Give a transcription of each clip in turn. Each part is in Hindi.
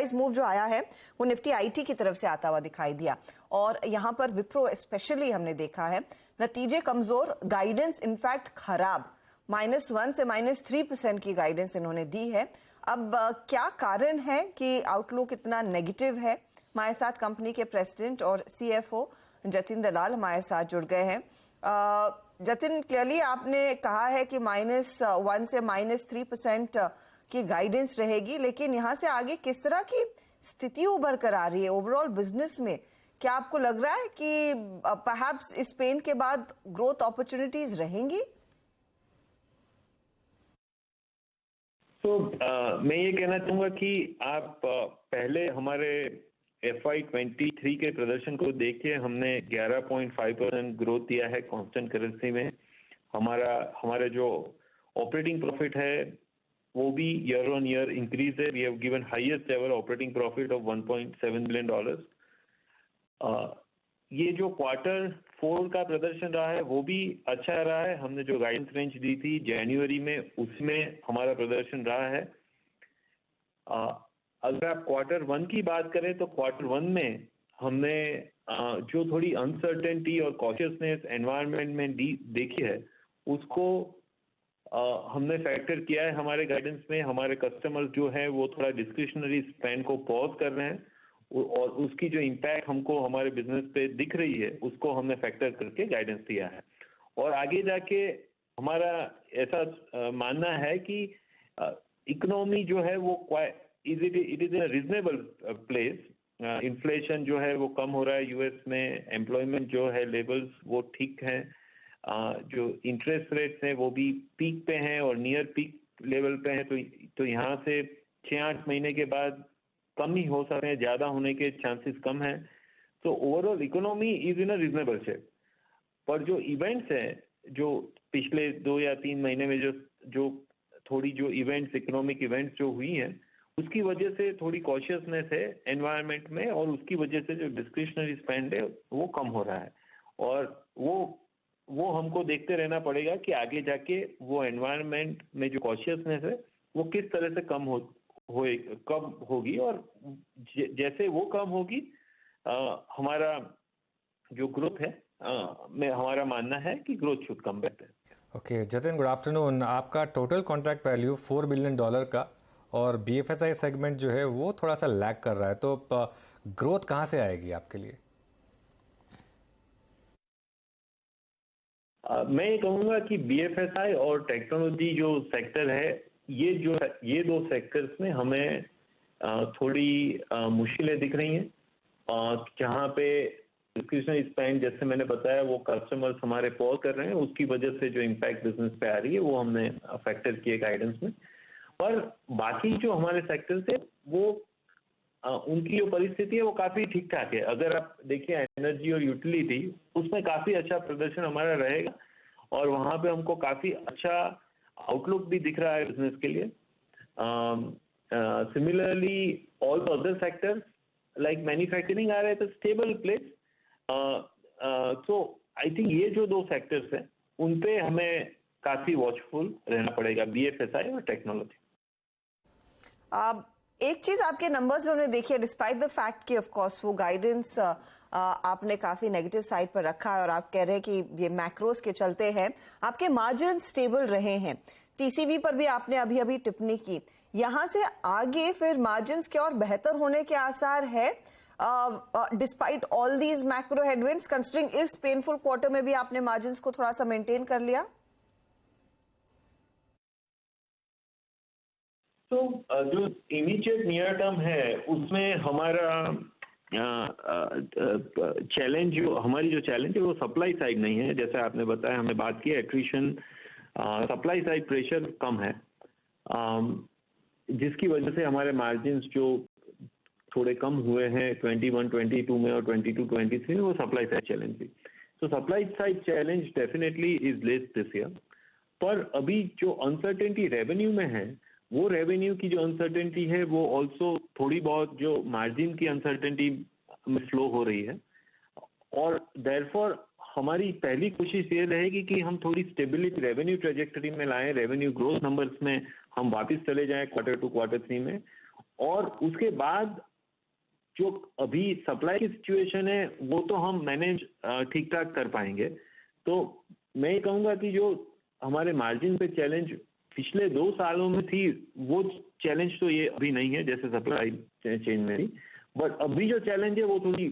प्राइस मूव जो आया है वो निफ्टी आईटी की तरफ से आता हुआ दिखाई दिया, और यहाँ पर विप्रो स्पेशली हमने देखा है नतीजे कमजोर, गाइडेंस इनफैक्ट खराब, -1 से -3% की गाइडेंस इन्होंने दी है। अब क्या कारण है कि आउटलुक इतना नेगेटिव है? हमारे साथ कंपनी के प्रेसिडेंट और सीएफओ जतिन दलाल हमारे साथ जुड़ गए हैं। जतिन, क्लियरली आपने कहा है कि -1 से -3% की गाइडेंस रहेगी, लेकिन यहाँ से आगे किस तरह की स्थिति उभर कर आ रही है ओवरऑल बिजनेस में? क्या आपको लग रहा है कि परहैप्स इस पेन के बाद ग्रोथ अपॉर्चुनिटीज रहेंगी? तो मैं ये कहना चाहूंगा कि आप पहले हमारे FY23 के प्रदर्शन को देखिए। हमने 11.5% ग्रोथ दिया है कांस्टेंट करेंसी में। हमारा जो ऑपरेटिंग प्रॉफिट है वो भी ईयर ऑन ईयर इंक्रीज है। We have given highest ever operating profit of $1.7 billion. ये जो Q4 का प्रदर्शन रहा है वो भी अच्छा रहा है। हमने जो गाइडेंस रेंज दी थी जनवरी में, उसमें हमारा प्रदर्शन रहा है। अगर आप Q1 की बात करें तो Q1 में हमने जो थोड़ी अनसर्टेनिटी और कॉशियसनेस एनवायरनमेंट में देखी है, उसको हमने फैक्टर किया है हमारे गाइडेंस में। हमारे कस्टमर्स जो है वो थोड़ा डिस्क्रिशनरी स्पेंड को पॉज कर रहे हैं, और उसकी जो इम्पैक्ट हमको हमारे बिजनेस पे दिख रही है उसको हमने फैक्टर करके गाइडेंस दिया है। और आगे जाके हमारा ऐसा मानना है कि इकोनॉमी जो है वो it is in reasonable place. Inflation जो है वो कम हो रहा है यूएस में, एम्प्लॉयमेंट जो है लेवल्स वो ठीक हैं, जो इंटरेस्ट रेट्स हैं वो भी पीक पे हैं और नियर पीक लेवल पे हैं। तो यहाँ से 6-8 महीने के बाद कम ही हो सकते हैं, ज्यादा होने के चांसेस कम हैं। तो overall economy is in a reasonable shape. पर जो इवेंट्स हैं, जो पिछले 2 या 3 महीने में जो थोड़ी जो इवेंट्स, इकोनॉमिक इवेंट्स जो हुई हैं, उसकी वजह से थोड़ी कॉशियसनेस है एनवायरनमेंट में, और उसकी वजह से जो डिस्क्रिशनरी स्पेंड है वो कम हो रहा है। और वो हमको देखते रहना पड़ेगा कि आगे जाके वो एनवायरनमेंट में जो कॉशियसनेस है वो किस तरह से कब होगी, और जैसे वो कम होगी हमारा जो ग्रोथ है में हमारा मानना है कि growth should come back. Okay Jatin, good afternoon. आपका टोटल कॉन्ट्रैक्ट वैल्यू $4 बिलियन का, और BFSI सेगमेंट जो है वो थोड़ा सा लैग कर रहा है, तो ग्रोथ कहाँ से आएगी आपके लिए? मैं ये कहूँगा कि BFSI और टेक्नोलॉजी जो सेक्टर है, ये 2 सेक्टर्स में हमें थोड़ी मुश्किलें दिख रही हैं। जहाँ पे डिस्क्रिशनरी स्पेंड, जैसे मैंने बताया, वो कस्टमर्स हमारे पॉज कर रहे हैं, उसकी वजह से जो इम्पैक्ट बिजनेस पे आ रही है वो हमने फैक्टर किए गाइडेंस में। पर बाकी जो हमारे सेक्टर्स है वो उनकी जो परिस्थिति है वो काफी ठीक ठाक है। अगर आप देखिए एनर्जी और यूटिलिटी, उसमें काफी अच्छा प्रदर्शन हमारा रहेगा, और वहां पे हमको काफी अच्छा आउटलुक भी दिख रहा है बिजनेस के लिए। Similarly all other sectors like manufacturing आ रहे थे stable place. So I think ये जो 2 सेक्टर्स हैं उन पे हमें काफी वॉचफुल रहना पड़ेगा, BFSI और टेक्नोलॉजी। एक चीज आपके नंबर्स में हमने देखी है, डिस्पाइट द फैक्ट कि ऑफ कोर्स वो गाइडेंस आपने काफी नेगेटिव साइड पर रखा है और आप कह रहे हैं कि ये मैक्रोस के चलते हैं, आपके मार्जिन स्टेबल रहे हैं। TCV पर भी आपने अभी अभी टिप्पणी की, यहां से आगे फिर मार्जिन के और बेहतर होने के आसार है despite all these macro headwinds, considering इस पेनफुल क्वार्टर में भी आपने मार्जिन को थोड़ा सा मेंटेन कर लिया? तो जो इमीडिएट नियर टर्म है उसमें हमारा चैलेंज है वो सप्लाई साइड नहीं है। जैसे आपने बताया, हमने बात की एट्रिशन, सप्लाई साइड प्रेशर कम है, जिसकी वजह से हमारे मार्जिन्स जो थोड़े कम हुए हैं 21-22 में और 22-23 में, वो सप्लाई साइड चैलेंज थी। तो supply side challenge definitely is less this year. पर अभी जो अनसर्टेनिटी रेवेन्यू में है, वो रेवेन्यू की जो अनसर्टेनिटी है वो ऑल्सो थोड़ी बहुत जो मार्जिन की अनसर्टेनिटी में स्लो हो रही है, और देयरफॉर हमारी पहली कोशिश ये रहेगी कि हम थोड़ी स्टेबिलिटी रेवेन्यू ट्रेजेक्टरी में लाएं, रेवेन्यू ग्रोथ नंबर्स में हम वापस चले जाएं Q2 Q3 में, और उसके बाद जो अभी सप्लाई की सिचुएशन है वो तो हम मैनेज ठीक ठाक कर पाएंगे। तो मैं ये कहूँगा कि जो हमारे मार्जिन पे चैलेंज पिछले 2 सालों में थी वो चैलेंज तो ये अभी नहीं है जैसे सप्लाई चेन में थी, बट अभी जो चैलेंज है वो थोड़ी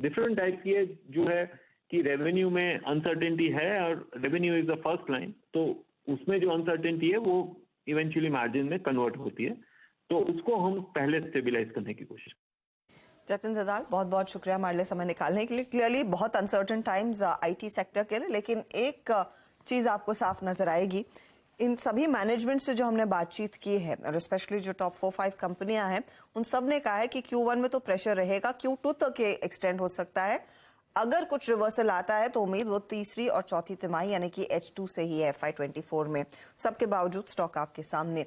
डिफरेंट टाइप की है, जो है कि रेवेन्यू में अनसर्टेनिटी है और revenue is the first line, तो उसमें जो अनसर्टेनिटी है वो इवेंचुअली मार्जिन में कन्वर्ट होती है, तो उसको हम पहले स्टेबलाइज करने की कोशिश। जतिन दलाल, बहुत बहुत शुक्रिया हमारे लिए समय निकालने के लिए। क्लियरली बहुत अनसर्टन टाइम्स आईटी सेक्टर के लिए, लेकिन एक चीज आपको साफ नजर आएगी, इन सभी मैनेजमेंट से जो हमने बातचीत की है और स्पेशली जो टॉप 4-5 कंपनियां हैं, उन सब ने कहा है कि Q1 में तो प्रेशर रहेगा, Q2 तक ये एक्सटेंड हो सकता है। अगर कुछ रिवर्सल आता है तो उम्मीद वो तीसरी और चौथी तिमाही यानी कि H2 से ही है FY24 में। सबके बावजूद स्टॉक आपके सामने।